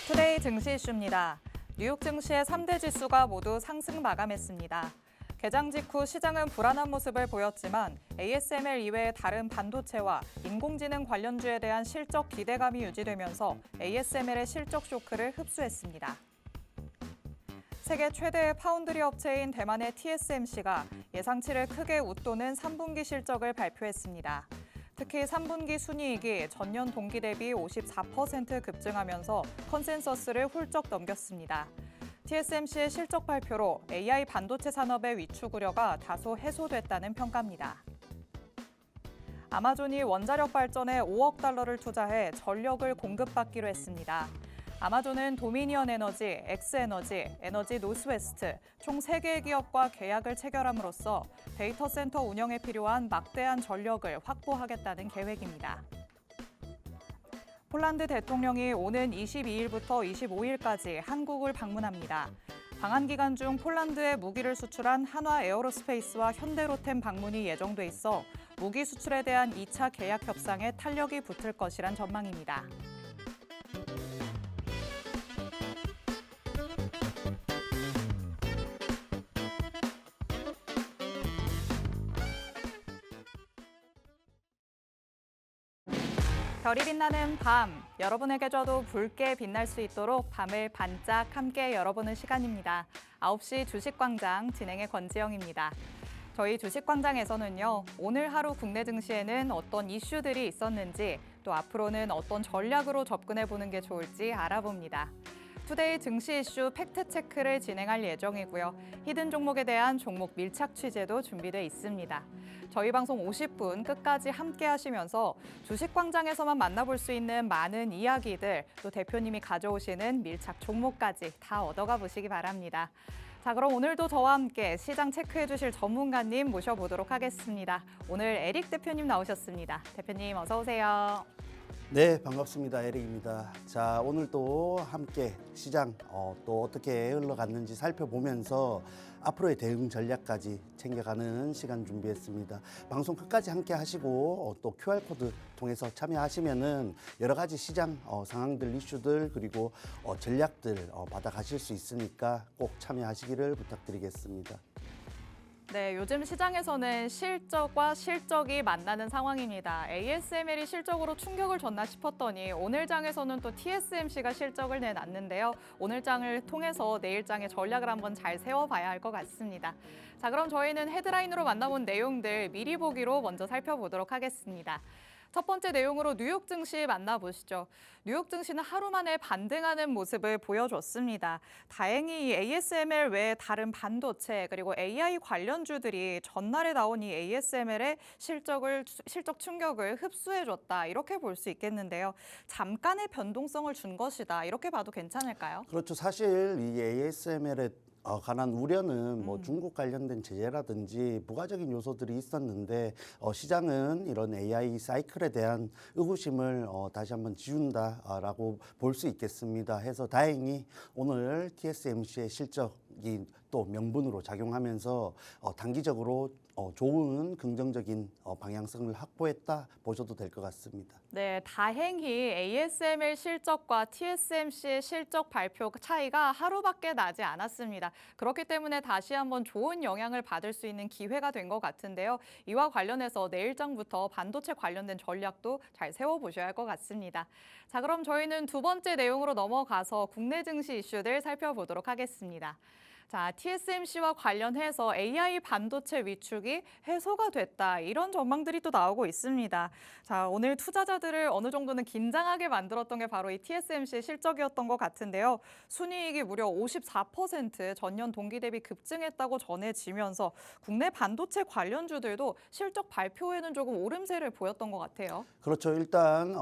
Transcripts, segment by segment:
투데이 증시 이슈입니다. 뉴욕 증시의 3대 지수가 모두 상승 마감했습니다. 개장 직후 시장은 불안한 모습을 보였지만 ASML 이외의 다른 반도체와 인공지능 관련주에 대한 실적 기대감이 유지되면서 ASML의 실적 쇼크를 흡수했습니다. 세계 최대의 파운드리 업체인 대만의 TSMC가 예상치를 크게 웃도는 3분기 실적을 발표했습니다. 특히 3분기 순이익이 전년 동기 대비 54% 급증하면서 컨센서스를 훌쩍 넘겼습니다. TSMC의 실적 발표로 AI 반도체 산업의 위축 우려가 다소 해소됐다는 평가입니다. 아마존이 원자력 발전에 5억 달러를 투자해 전력을 공급받기로 했습니다. 아마존은 도미니언 에너지, 엑스에너지, 에너지 노스웨스트 총 3개의 기업과 계약을 체결함으로써 데이터 센터 운영에 필요한 막대한 전력을 확보하겠다는 계획입니다. 폴란드 대통령이 오는 22일부터 25일까지 한국을 방문합니다. 방한 기간 중 폴란드에 무기를 수출한 한화 에어로스페이스와 현대로템 방문이 예정돼 있어 무기 수출에 대한 2차 계약 협상에 탄력이 붙을 것이란 전망입니다. 별이 빛나는 밤, 여러분에게도 붉게 빛날 수 있도록 밤을 반짝 함께 열어보는 시간입니다. 9시 주식광장 진행의 권지영입니다. 저희 주식광장에서는요, 오늘 하루 국내 증시에는 어떤 이슈들이 있었는지, 또 앞으로는 어떤 전략으로 접근해보는 게 좋을지 알아봅니다. 투데이 증시 이슈 팩트체크를 진행할 예정이고요. 히든 종목에 대한 종목 밀착 취재도 준비돼 있습니다. 저희 방송 50분 끝까지 함께 하시면서 주식광장에서만 만나볼 수 있는 많은 이야기들, 또 대표님이 가져오시는 밀착 종목까지 다 얻어가 보시기 바랍니다. 자, 그럼 오늘도 저와 함께 시장 체크해 주실 전문가님 모셔보도록 하겠습니다. 오늘 에릭 대표님 나오셨습니다. 대표님 어서 오세요. 네, 반갑습니다. 에릭입니다. 자, 오늘도 함께 시장 또 어떻게 흘러갔는지 살펴보면서 앞으로의 대응 전략까지 챙겨가는 시간 준비했습니다. 방송 끝까지 함께 하시고 또 QR코드 통해서 참여하시면은 여러 가지 시장 상황들, 이슈들 그리고 전략들 받아가실 수 있으니까 꼭 참여하시기를 부탁드리겠습니다. 네, 요즘 시장에서는 실적과 실적이 만나는 상황입니다. ASML이 실적으로 충격을 줬나 싶었더니 오늘 장에서는 또 TSMC가 실적을 내놨는데요. 오늘 장을 통해서 내일 장의 전략을 한번 잘 세워봐야 할 것 같습니다. 자, 그럼 저희는 헤드라인으로 만나본 내용들 미리 보기로 먼저 살펴보도록 하겠습니다. 첫 번째 내용으로 뉴욕 증시 만나보시죠. 뉴욕 증시는 하루 만에 반등하는 모습을 보여줬습니다. 다행히 ASML 외에 다른 반도체 그리고 AI 관련주들이 전날에 나온 이 ASML의 실적 충격을 흡수해줬다 이렇게 볼 수 있겠는데요. 잠깐의 변동성을 준 것이다 이렇게 봐도 괜찮을까요? 그렇죠. 사실 이 ASML의 관한 우려는 뭐 중국 관련된 제재라든지 부가적인 요소들이 있었는데 시장은 이런 AI 사이클에 대한 의구심을 다시 한번 지운다라고 볼 수 있겠습니다. 해서 다행히 오늘 TSMC의 실적이 또 명분으로 작용하면서 단기적으로 좋은 긍정적인 방향성을 확보했다 보셔도 될 것 같습니다. 네, 다행히 ASML 실적과 TSMC의 실적 발표 차이가 하루밖에 나지 않았습니다. 그렇기 때문에 다시 한번 좋은 영향을 받을 수 있는 기회가 된 것 같은데요. 이와 관련해서 내일장부터 반도체 관련된 전략도 잘 세워보셔야 할 것 같습니다. 자, 그럼 저희는 두 번째 내용으로 넘어가서 국내 증시 이슈들 살펴보도록 하겠습니다. 자, TSMC와 관련해서 AI 반도체 위축이 해소가 됐다. 이런 전망들이 또 나오고 있습니다. 자, 오늘 투자자들을 어느 정도는 긴장하게 만들었던 게 바로 이 TSMC의 실적이었던 것 같은데요. 순이익이 무려 54% 전년 동기 대비 급증했다고 전해지면서 국내 반도체 관련주들도 실적 발표에는 조금 오름세를 보였던 것 같아요. 그렇죠. 일단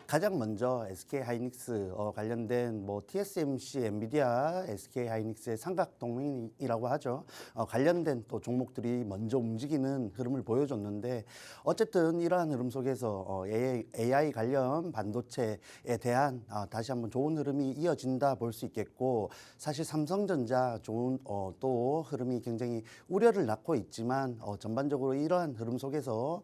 가장 먼저 SK하이닉스 관련된 뭐 TSMC, 엔비디아, SK하이닉스의 삼각 동맹이라고 하죠. 관련된 또 종목들이 먼저 움직이는 흐름을 보여줬는데 어쨌든 이러한 흐름 속에서 AI 관련 반도체에 대한 다시 한번 좋은 흐름이 이어진다 볼 수 있겠고 사실 삼성전자 좋은 또 흐름이 굉장히 우려를 낳고 있지만 전반적으로 이러한 흐름 속에서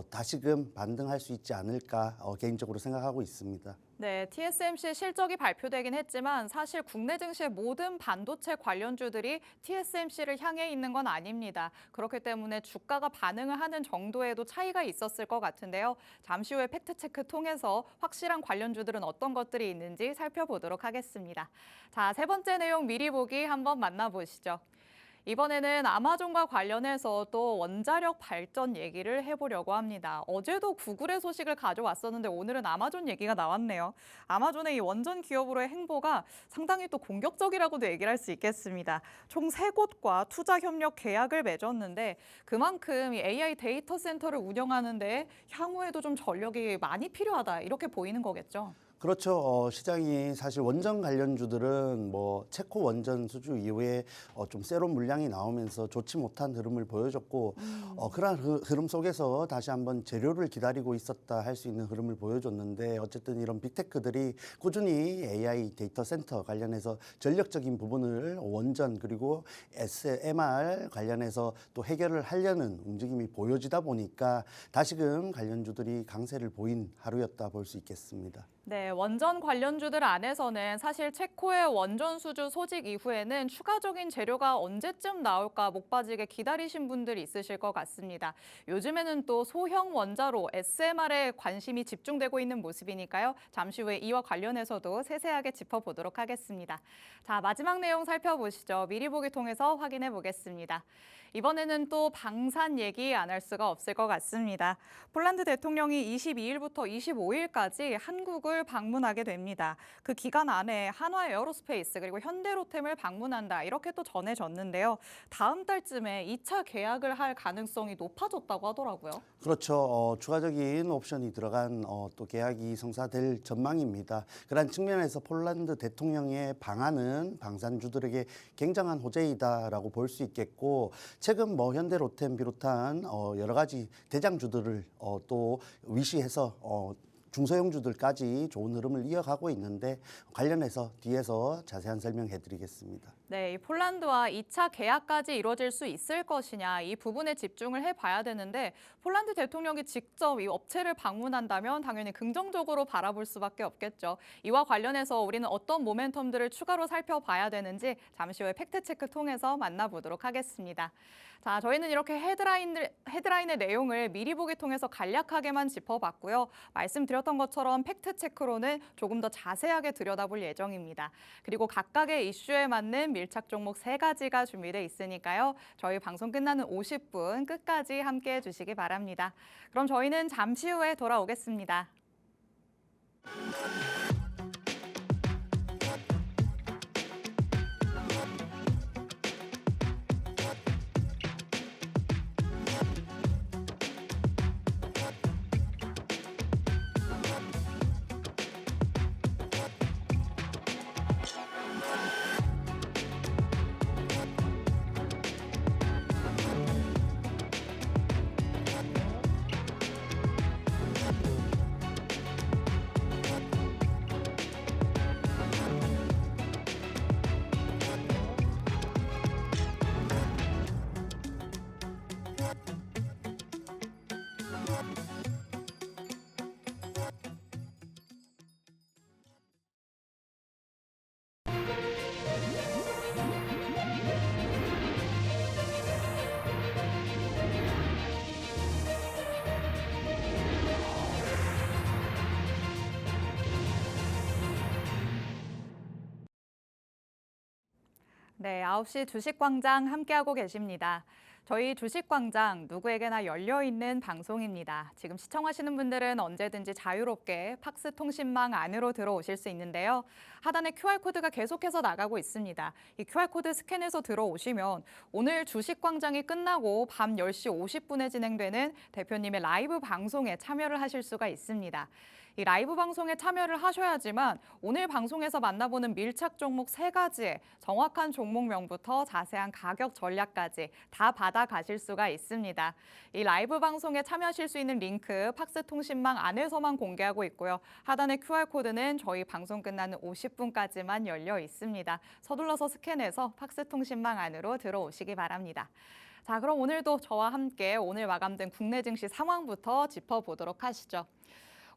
다시금 반등할 수 있지 않을까 개인적으로 생각하고 하고 있습니다. 네, TSMC 실적이 발표되긴 했지만 사실 국내 증시의 모든 반도체 관련주들이 TSMC를 향해 있는 건 아닙니다. 그렇기 때문에 주가가 반응을 하는 정도에도 차이가 있었을 것 같은데요. 잠시 후에 팩트체크 통해서 확실한 관련주들은 어떤 것들이 있는지 살펴보도록 하겠습니다. 자, 세 번째 내용 미리 보기 한번 만나보시죠. 이번에는 아마존과 관련해서 또 원자력 발전 얘기를 해보려고 합니다. 어제도 구글의 소식을 가져왔었는데 오늘은 아마존 얘기가 나왔네요. 아마존의 이 원전 기업으로의 행보가 상당히 또 공격적이라고도 얘기를 할 수 있겠습니다. 총 3곳과 투자 협력 계약을 맺었는데 그만큼 이 AI 데이터 센터를 운영하는데 향후에도 좀 전력이 많이 필요하다 이렇게 보이는 거겠죠. 그렇죠. 시장이 사실 원전 관련주들은 뭐 체코 원전 수주 이후에 좀 새로운 물량이 나오면서 좋지 못한 흐름을 보여줬고 그러한 흐름 속에서 다시 한번 재료를 기다리고 있었다 할 수 있는 흐름을 보여줬는데 어쨌든 이런 빅테크들이 꾸준히 AI 데이터 센터 관련해서 전력적인 부분을 원전 그리고 SMR 관련해서 또 해결을 하려는 움직임이 보여지다 보니까 다시금 관련주들이 강세를 보인 하루였다 볼 수 있겠습니다. 네, 원전 관련주들 안에서는 사실 체코의 원전 수주 소직 이후에는 추가적인 재료가 언제쯤 나올까 목 빠지게 기다리신 분들이 있으실 것 같습니다. 요즘에는 또 소형 원자로 SMR에 관심이 집중되고 있는 모습이니까요. 잠시 후에 이와 관련해서도 세세하게 짚어보도록 하겠습니다. 자, 마지막 내용 살펴보시죠. 미리 보기 통해서 확인해 보겠습니다. 이번에는 또 방산 얘기 안 할 수가 없을 것 같습니다. 폴란드 대통령이 22일부터 25일까지 한국을 방문하게 됩니다. 그 기간 안에 한화 에어로스페이스 그리고 현대로템을 방문한다 이렇게 또 전해졌는데요. 다음 달쯤에 2차 계약을 할 가능성이 높아졌다고 하더라고요. 그렇죠. 추가적인 옵션이 들어간 또 계약이 성사될 전망입니다. 그런 측면에서 폴란드 대통령의 방안은 방산주들에게 굉장한 호재이다라고 볼 수 있겠고 최근 뭐 현대로템 비롯한 여러 가지 대장주들을 또 위시해서 중소형주들까지 좋은 흐름을 이어가고 있는데 관련해서 뒤에서 자세한 설명해 드리겠습니다. 네, 이 폴란드와 2차 계약까지 이루어질 수 있을 것이냐 이 부분에 집중을 해봐야 되는데 폴란드 대통령이 직접 이 업체를 방문한다면 당연히 긍정적으로 바라볼 수밖에 없겠죠. 이와 관련해서 우리는 어떤 모멘텀들을 추가로 살펴봐야 되는지 잠시 후에 팩트체크 통해서 만나보도록 하겠습니다. 자, 저희는 이렇게 헤드라인의 내용을 미리 보기 통해서 간략하게만 짚어봤고요. 말씀드렸던 것처럼 팩트체크로는 조금 더 자세하게 들여다볼 예정입니다. 그리고 각각의 이슈에 맞는 밀착 종목 3가지가 준비돼 있으니까요. 저희 방송 끝나는 50분 끝까지 함께해 주시기 바랍니다. 그럼 저희는 잠시 후에 돌아오겠습니다. 네, 9시 주식광장 함께하고 계십니다. 저희 주식광장 누구에게나 열려있는 방송입니다. 지금 시청하시는 분들은 언제든지 자유롭게 팍스 통신망 안으로 들어오실 수 있는데요. 하단에 QR코드가 계속해서 나가고 있습니다. 이 QR코드 스캔해서 들어오시면 오늘 주식광장이 끝나고 밤 10시 50분에 진행되는 대표님의 라이브 방송에 참여를 하실 수가 있습니다. 이 라이브 방송에 참여를 하셔야지만 오늘 방송에서 만나보는 밀착 종목 3가지의 정확한 종목명부터 자세한 가격 전략까지 다 받아가실 수가 있습니다. 이 라이브 방송에 참여하실 수 있는 링크 팍스 통신망 안에서만 공개하고 있고요. 하단의 QR코드는 저희 방송 끝나는 50분까지만 열려 있습니다. 서둘러서 스캔해서 팍스 통신망 안으로 들어오시기 바랍니다. 자, 그럼 오늘도 저와 함께 오늘 마감된 국내 증시 상황부터 짚어보도록 하시죠.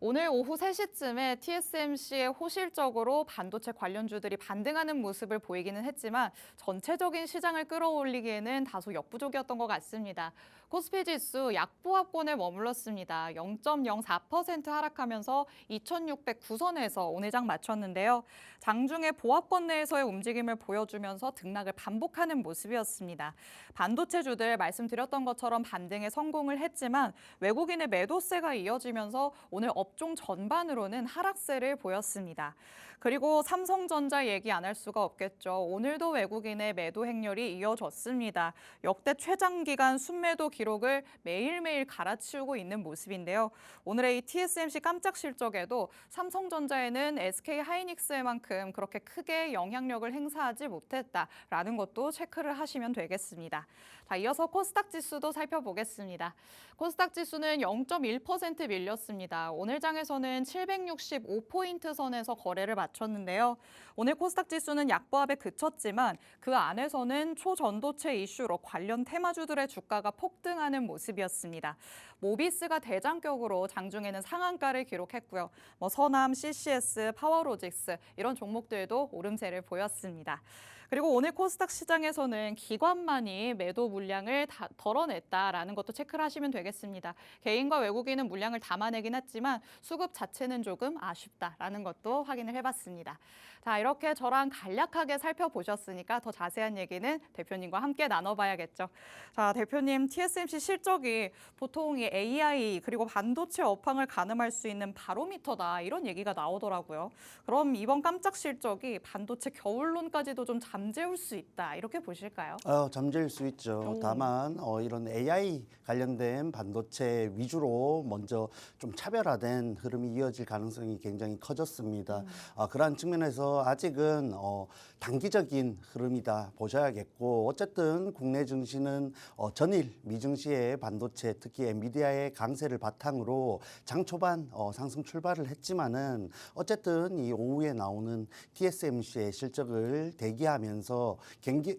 오늘 오후 3시쯤에 TSMC의 호실적으로 반도체 관련주들이 반등하는 모습을 보이기는 했지만 전체적인 시장을 끌어올리기에는 다소 역부족이었던 것 같습니다. 코스피 지수 약보합권에 머물렀습니다. 0.04% 하락하면서 2,609선에서 오늘 장 마쳤는데요. 장중에 보합권 내에서의 움직임을 보여주면서 등락을 반복하는 모습이었습니다. 반도체주들 말씀드렸던 것처럼 반등에 성공을 했지만 외국인의 매도세가 이어지면서 오늘 업종 전반으로는 하락세를 보였습니다. 그리고 삼성전자 얘기 안 할 수가 없겠죠. 오늘도 외국인의 매도 행렬이 이어졌습니다. 역대 최장기간 순매도 기록을 매일매일 갈아치우고 있는 모습인데요. 오늘의 이 TSMC 깜짝 실적에도 삼성전자에는 SK하이닉스만큼 그렇게 크게 영향력을 행사하지 못했다라는 것도 체크를 하시면 되겠습니다. 자, 이어서 코스닥 지수도 살펴보겠습니다. 코스닥 지수는 0.1% 밀렸습니다. 오늘 장에서는 765포인트 선에서 거래를 마쳤는데요. 오늘 코스닥 지수는 약보합에 그쳤지만 그 안에서는 초전도체 이슈로 관련 테마주들의 주가가 폭등하는 모습이었습니다. 모비스가 대장격으로 장중에는 상한가를 기록했고요. 서남, CCS, 파워로직스 이런 종목들도 오름세를 보였습니다. 그리고 오늘 코스닥 시장에서는 기관만이 매도 물량을 덜어냈다라는 것도 체크를 하시면 되겠습니다. 개인과 외국인은 물량을 담아내긴 했지만 수급 자체는 조금 아쉽다라는 것도 확인을 해봤습니다. 자, 이렇게 저랑 간략하게 살펴보셨으니까 더 자세한 얘기는 대표님과 함께 나눠봐야겠죠. 자, 대표님, TSMC 실적이 보통 이 AI 그리고 반도체 업황을 가늠할 수 있는 바로미터다 이런 얘기가 나오더라고요. 그럼 이번 깜짝 실적이 반도체 겨울론까지도 좀 잠재울 수 있다 이렇게 보실까요? 잠재울 수 있죠. 다만 이런 AI 관련된 반도체 위주로 먼저 좀 차별화된 흐름이 이어질 가능성이 굉장히 커졌습니다. 그러한 측면에서 아직은 단기적인 흐름이다 보셔야겠고 어쨌든 국내 증시는 전일 미증시의 반도체 특히 엔비디아의 강세를 바탕으로 장 초반 상승 출발을 했지만은 어쨌든 이 오후에 나오는 TSMC의 실적을 대기하면서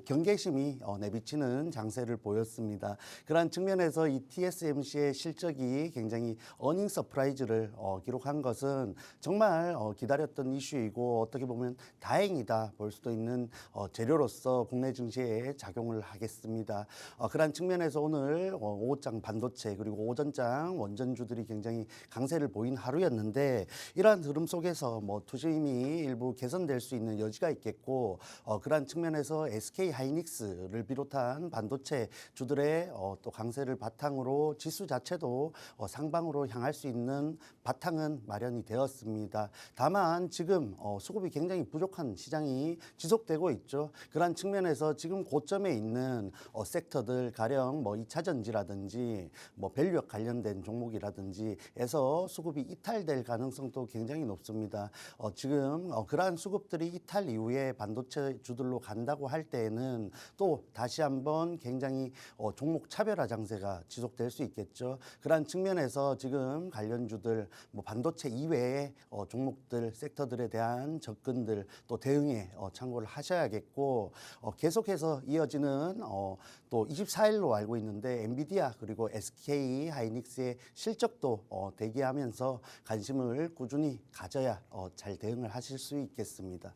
경계심이 내비치는 장세를 보였습니다. 그러한 측면에서 이 TSMC의 실적이 굉장히 어닝 서프라이즈를 기록한 것은 정말 기다렸던 이슈이고 어떻게 보면 다행이다 볼 수도 있는 재료로서 국내 증시에 작용을 하겠습니다. 그러한 측면에서 오늘 오후장 반도체 그리고 오전장 원전주들이 굉장히 강세를 보인 하루였는데 이러한 흐름 속에서 투자 힘이 일부 개선될 수 있는 여지가 있겠고 그러한 측면에서 SK하이닉스를 비롯한 반도체 주들의 또 강세를 바탕으로 지수 자체도 상방으로 향할 수 있는 바탕은 마련이 되었습니다. 다만 지금 수급이 굉장히 부족한 시장이 지속되고 있죠. 그러한 측면에서 지금 고점에 있는 섹터들 가령 2차 전지라든지 밸류업 관련된 종목이라든지에서 수급이 이탈될 가능성도 굉장히 높습니다. 지금 그러한 수급들이 이탈 이후에 반도체 주들로 간다고 할 때에는 또 다시 한번 굉장히 종목 차별화 장세가 지속될 수 있겠죠. 그러한 측면에서 지금 관련주들 반도체 이외의 종목들 섹터들에 대한 접근들 또 대응에 참고를 하셔야겠고 계속해서 이어지는 또 24일로 알고 있는데 엔비디아 그리고 SK하이닉스의 실적도 대기하면서 관심을 꾸준히 가져야 잘 대응을 하실 수 있겠습니다.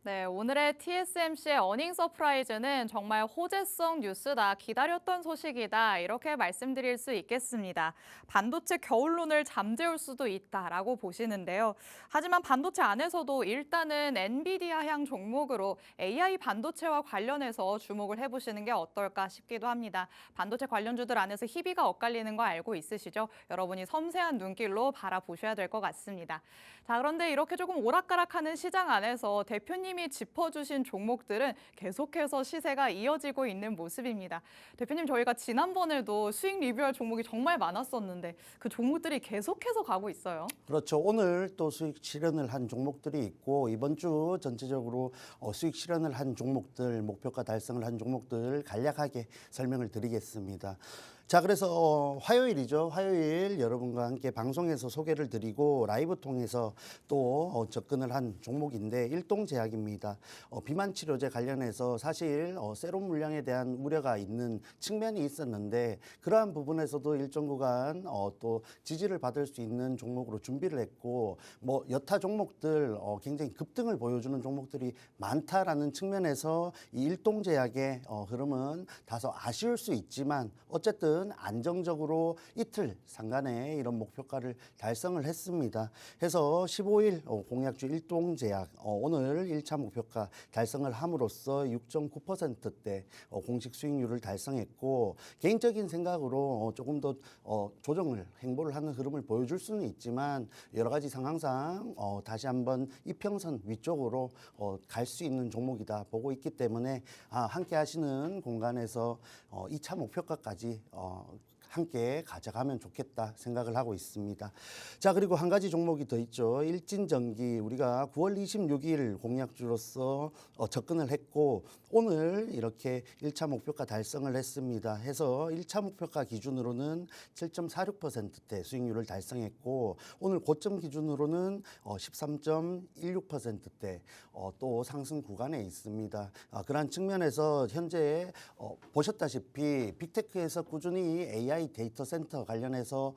네, 오늘의 TSMC의 어닝 서프라이즈는 정말 호재성 뉴스다, 기다렸던 소식이다 이렇게 말씀드릴 수 있겠습니다. 반도체 겨울론을 잠재울 수도 있다라고 보시는데요. 하지만 반도체 안에서도 일단은 엔비디아향 종목으로 AI 반도체와 관련해서 주목을 해보시는 게 어떨까 싶기도 합니다. 반도체 관련주들 안에서 희비가 엇갈리는 거 알고 있으시죠? 여러분이 섬세한 눈길로 바라보셔야 될 것 같습니다. 자, 그런데 이렇게 조금 오락가락하는 시장 안에서 대표님이 짚어주신 종목들은 계속해서 시세가 이어지고 있는 모습입니다. 대표님, 저희가 지난번에도 수익 리뷰할 종목이 정말 많았었는데 그 종목들이 계속해서 가고 있어요. 그렇죠. 오늘 또 수익 실현을 한 종목들이 있고 이번 주 전체적으로 수익 실현을 한 종목들, 목표가 달성을 한 종목들 간략하게 설명을 드리겠습니다. 자, 그래서 화요일이죠. 화요일 여러분과 함께 방송에서 소개를 드리고 라이브 통해서 또 접근을 한 종목인데 일동제약입니다. 비만 치료제 관련해서 사실 세럼 물량에 대한 우려가 있는 측면이 있었는데 그러한 부분에서도 일정 구간 또 지지를 받을 수 있는 종목으로 준비를 했고 뭐 여타 종목들 굉장히 급등을 보여주는 종목들이 많다라는 측면에서 이 일동제약의 흐름은 다소 아쉬울 수 있지만 어쨌든 안정적으로 이틀 상간에 이런 목표가를 달성을 했습니다. 해서 15일 공약주 일동제약 오늘 1차 목표가 달성을 함으로써 6.9%대 공식 수익률을 달성했고 개인적인 생각으로 조금 더 조정을 행보를 하는 흐름을 보여줄 수는 있지만 여러 가지 상황상 다시 한번 이평선 위쪽으로 갈 수 있는 종목이다 보고 있기 때문에 함께 하시는 공간에서 2차 목표가까지 함께 가져가면 좋겠다 생각을 하고 있습니다. 자, 그리고 한 가지 종목이 더 있죠. 일진전기 우리가 9월 26일 공약주로서 접근을 했고 오늘 이렇게 1차 목표가 달성을 했습니다. 해서 1차 목표가 기준으로는 7.46%대 수익률을 달성했고 오늘 고점 기준으로는 13.16%대 또 상승 구간에 있습니다. 그러한 측면에서 현재 보셨다시피 빅테크에서 꾸준히 AI 데이터 센터 관련해서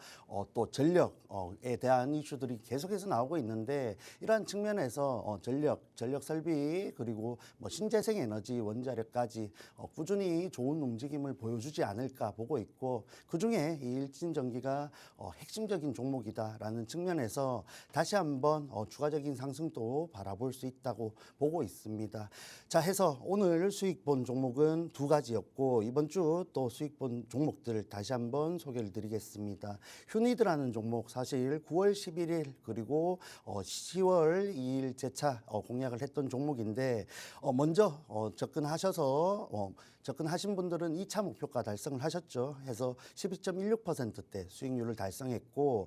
또 전력에 대한 이슈들이 계속해서 나오고 있는데 이러한 측면에서 전력 설비 그리고 뭐 신재생 에너지 원자력까지 꾸준히 좋은 움직임을 보여주지 않을까 보고 있고 그중에 이 일진전기가 핵심적인 종목이다라는 측면에서 다시 한번 추가적인 상승도 바라볼 수 있다고 보고 있습니다. 자, 해서 오늘 수익 본 종목은 두 가지였고 이번 주 또 수익 본 종목들 다시 한번 소개를 드리겠습니다. 휴니드라는 종목 사실 9월 11일 그리고 10월 2일 재차 공약을 했던 종목인데 먼저 접근하신 분들은 2차 목표가 달성을 하셨죠. 해서 12.16%대 수익률을 달성했고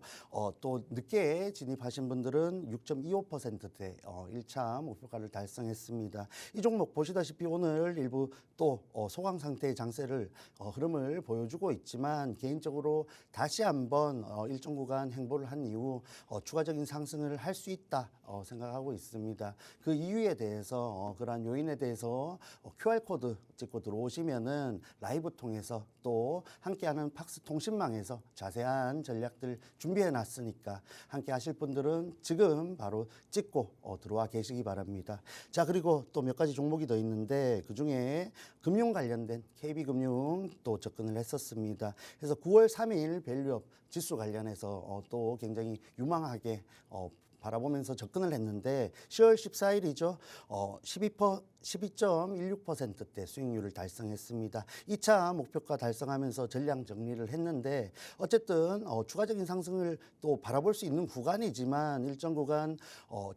또 늦게 진입하신 분들은 6.25%대 1차 목표가를 달성했습니다. 이 종목 보시다시피 오늘 일부 또 소강 상태의 장세를 흐름을 보여주고 있지만 개인적으로 다시 한번 일정 구간 행보를 한 이후 추가적인 상승을 할 수 있다 생각하고 있습니다. 그 이유에 대해서 그러한 요인에 대해서 QR코드 찍고 들어오시면은 라이브 통해서 또 함께하는 팍스 통신망에서 자세한 전략들 준비해 놨으니까 함께 하실 분들은 지금 바로 찍고 들어와 계시기 바랍니다. 자, 그리고 또 몇 가지 종목이 더 있는데 그중에 금융 관련된 KB금융 또 접근을 했었습니다. 그래서 9월 3일 밸류업 지수 관련해서 또 굉장히 유망하게 바라보면서 접근을 했는데 10월 14일이죠. 12.16%대 수익률을 달성했습니다. 2차 목표가 달성하면서 전량 정리를 했는데 어쨌든 추가적인 상승을 또 바라볼 수 있는 구간이지만 일정 구간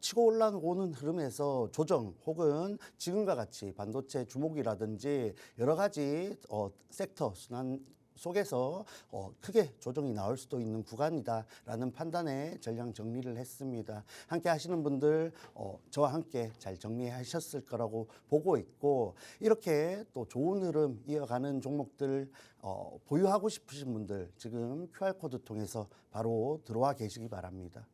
치고 올라오는 흐름에서 조정 혹은 지금과 같이 반도체 주목이라든지 여러 가지 섹터 순환 속에서 크게 조정이 나올 수도 있는 구간이다라는 판단에 전량 정리를 했습니다. 함께 하시는 분들 저와 함께 잘 정리하셨을 거라고 보고 있고 이렇게 또 좋은 흐름 이어가는 종목들 보유하고 싶으신 분들 지금 QR코드 통해서 바로 들어와 계시기 바랍니다.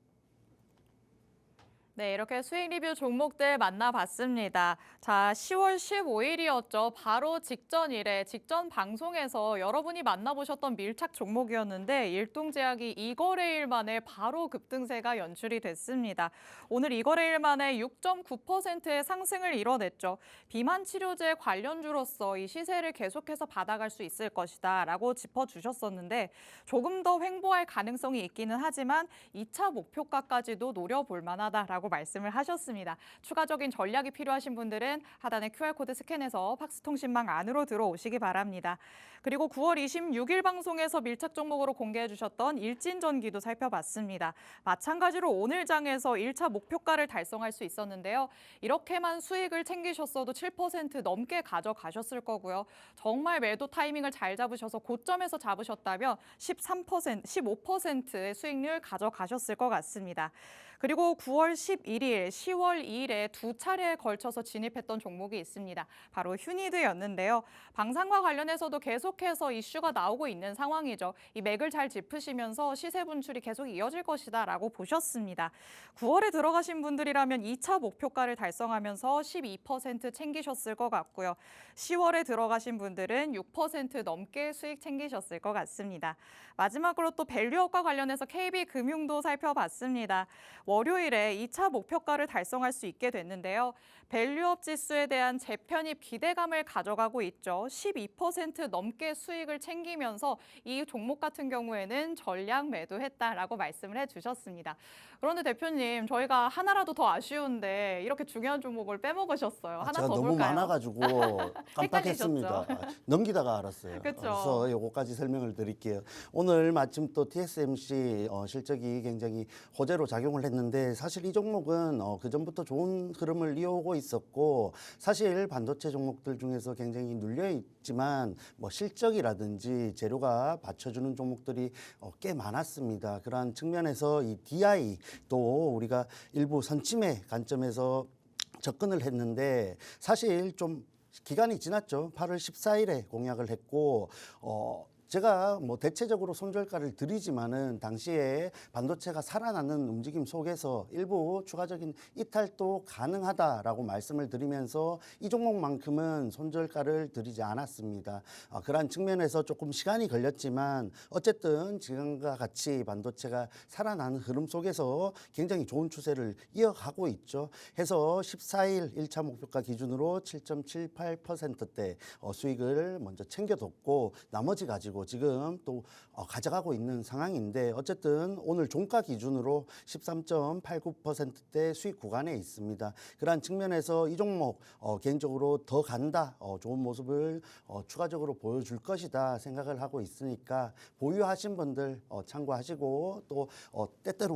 네, 이렇게 수익 리뷰 종목들 만나봤습니다. 자, 10월 15일이었죠. 바로 직전일에 직전 방송에서 여러분이 만나보셨던 밀착 종목이었는데 일동제약이 이거래일 만에 바로 급등세가 연출이 됐습니다. 오늘 이거래일 만에 6.9%의 상승을 이뤄냈죠. 비만 치료제 관련주로서 이 시세를 계속해서 받아갈 수 있을 것이다 라고 짚어주셨었는데 조금 더 횡보할 가능성이 있기는 하지만 2차 목표가까지도 노려볼 만하다라고 말씀을 하셨습니다. 추가적인 전략이 필요하신 분들은 하단의 QR코드 스캔해서 팍스 통신망 안으로 들어오시기 바랍니다. 그리고 9월 26일 방송에서 밀착 종목으로 공개해 주셨던 일진전기도 살펴봤습니다. 마찬가지로 오늘 장에서 1차 목표가를 달성할 수 있었는데요. 이렇게만 수익을 챙기셨어도 7% 넘게 가져가셨을 거고요. 정말 매도 타이밍을 잘 잡으셔서 고점에서 잡으셨다면 13%, 15%의 수익률 가져가셨을 것 같습니다. 그리고 9월 11일, 10월 2일에 두 차례에 걸쳐서 진입했던 종목이 있습니다. 바로 휴니드였는데요. 방산과 관련해서도 계속해서 이슈가 나오고 있는 상황이죠. 이 맥을 잘 짚으시면서 시세 분출이 계속 이어질 것이다라고 보셨습니다. 9월에 들어가신 분들이라면 2차 목표가를 달성하면서 12% 챙기셨을 것 같고요. 10월에 들어가신 분들은 6% 넘게 수익 챙기셨을 것 같습니다. 마지막으로 또 밸류업과 관련해서 KB금융도 살펴봤습니다. 월요일에 2차 목표가를 달성할 수 있게 됐는데요. 밸류업 지수에 대한 재편입 기대감을 가져가고 있죠. 12% 넘게 수익을 챙기면서 이 종목 같은 경우에는 전량 매도했다라고 말씀을 해주셨습니다. 그런데 대표님, 저희가 하나라도 더 아쉬운데 이렇게 중요한 종목을 빼먹으셨어요. 하나 제가 더 너무 볼까요? 많아가지고 깜빡했습니다. 넘기다가 알았어요. 그쵸. 그래서 요거까지 설명을 드릴게요. 오늘 마침 또 TSMC 실적이 굉장히 호재로 작용을 했는데 사실 이 종목은 그 전부터 좋은 흐름을 이어오고 있었고 사실 반도체 종목들 중에서 굉장히 눌려 있지만 뭐 실적이라든지 재료가 받쳐주는 종목들이 꽤 많았습니다. 그러한 측면에서 이 DI 또 우리가 일부 선침의 관점에서 접근을 했는데 사실 좀 기간이 지났죠. 8월 14일에 공약을 했고 제가 뭐 대체적으로 손절가를 드리지만은 당시에 반도체가 살아나는 움직임 속에서 일부 추가적인 이탈도 가능하다라고 말씀을 드리면서 이 종목만큼은 손절가를 드리지 않았습니다. 그러한 측면에서 조금 시간이 걸렸지만 어쨌든 지금과 같이 반도체가 살아나는 흐름 속에서 굉장히 좋은 추세를 이어가고 있죠. 해서 14일 1차 목표가 기준으로 7.78%대 수익을 먼저 챙겨뒀고 나머지 가지고 지금 또 가져가고 있는 상황인데 어쨌든 오늘 종가 기준으로 13.89%대 수익 구간에 있습니다. 그러한 측면에서 이 종목 개인적으로 더 간다, 좋은 모습을 추가적으로 보여줄 것이다 생각을 하고 있으니까 보유하신 분들 참고하시고 또 때때로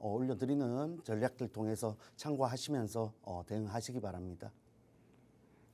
올려드리는 전략들 통해서 참고하시면서 대응하시기 바랍니다.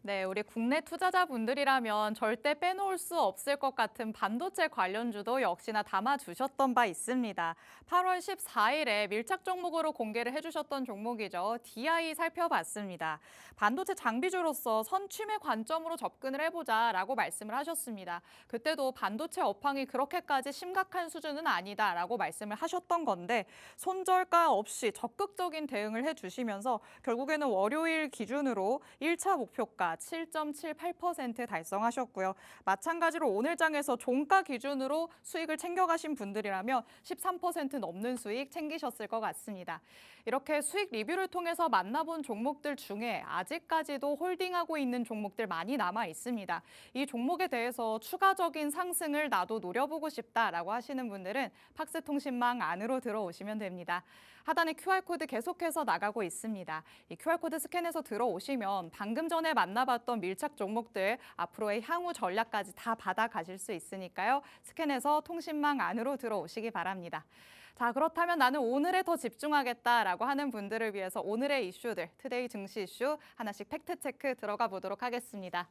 네, 우리 국내 투자자분들이라면 절대 빼놓을 수 없을 것 같은 반도체 관련주도 역시나 담아주셨던 바 있습니다. 8월 14일에 밀착 종목으로 공개를 해주셨던 종목이죠. DI 살펴봤습니다. 반도체 장비주로서 선취매 관점으로 접근을 해보자라고 말씀을 하셨습니다. 그때도 반도체 업황이 그렇게까지 심각한 수준은 아니다라고 말씀을 하셨던 건데 손절가 없이 적극적인 대응을 해주시면서 결국에는 월요일 기준으로 1차 목표가 7.78% 달성하셨고요. 마찬가지로 오늘 장에서 종가 기준으로 수익을 챙겨가신 분들이라면 13% 넘는 수익 챙기셨을 것 같습니다. 이렇게 수익 리뷰를 통해서 만나본 종목들 중에 아직까지도 홀딩하고 있는 종목들 많이 남아 있습니다. 이 종목에 대해서 추가적인 상승을 나도 노려보고 싶다라고 하시는 분들은 팍스통신망 안으로 들어오시면 됩니다. 하단에 QR코드 계속해서 나가고 있습니다. 이 QR코드 스캔해서 들어오시면 방금 전에 만나봤던 밀착 종목들 앞으로의 향후 전략까지 다 받아가실 수 있으니까요. 스캔해서 통신망 안으로 들어오시기 바랍니다. 자, 그렇다면 나는 오늘에 더 집중하겠다라고 하는 분들을 위해서 오늘의 이슈들, 투데이 증시 이슈 하나씩 팩트체크 들어가 보도록 하겠습니다.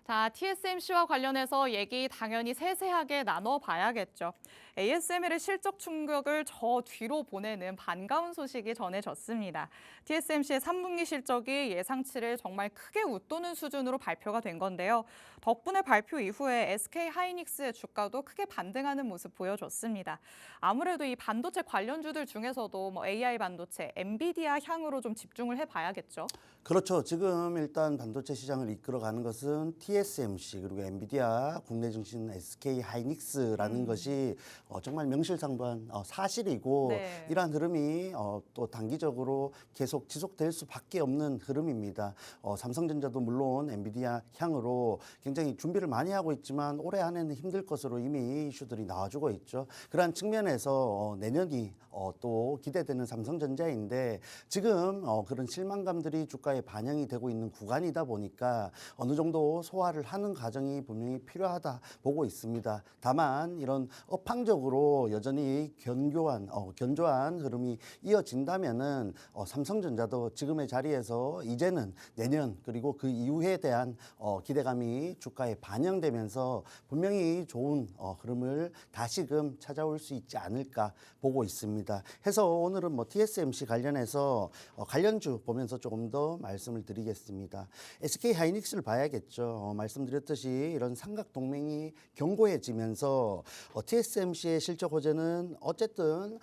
자, TSMC와 관련해서 얘기 당연히 세세하게 나눠봐야겠죠. ASML의 실적 충격을 저 뒤로 보내는 반가운 소식이 전해졌습니다. TSMC의 3분기 실적이 예상치를 정말 크게 웃도는 수준으로 발표가 된 건데요. 덕분에 발표 이후에 SK하이닉스의 주가도 크게 반등하는 모습 보여줬습니다. 아무래도 이 반도체 관련주들 중에서도 AI 반도체, 엔비디아 향으로 좀 집중을 해봐야겠죠. 그렇죠. 지금 일단 반도체 시장을 이끌어가는 것은 TSMC 그리고 엔비디아, 국내 증신 SK하이닉스라는 것이 정말 명실상부한 사실이고 네. 이러한 흐름이 또 단기적으로 계속 지속될 수밖에 없는 흐름입니다. 삼성전자도 물론 엔비디아 향으로 굉장히 준비를 많이 하고 있지만 올해 안에는 힘들 것으로 이미 이슈들이 나와주고 있죠. 그러한 측면에서 내년이 또 기대되는 삼성전자인데 지금 그런 실망감들이 주가에 반영이 되고 있는 구간이다 보니까 어느 정도 소화 소화를 하는 과정이 분명히 필요하다 보고 있습니다. 다만 이런 업황적으로 여전히 견조한 흐름이 이어진다면은 삼성전자도 지금의 자리에서 이제는 내년 그리고 그 이후에 대한 기대감이 주가에 반영되면서 분명히 좋은 흐름을 다시금 찾아올 수 있지 않을까 보고 있습니다. 해서 오늘은 TSMC 관련해서 관련주 보면서 조금 더 말씀을 드리겠습니다. SK 하이닉스를 봐야겠죠. 말씀드렸듯이 이런 삼각 동맹이 견고해지면서 TSMC의 실적 호재는 어쨌든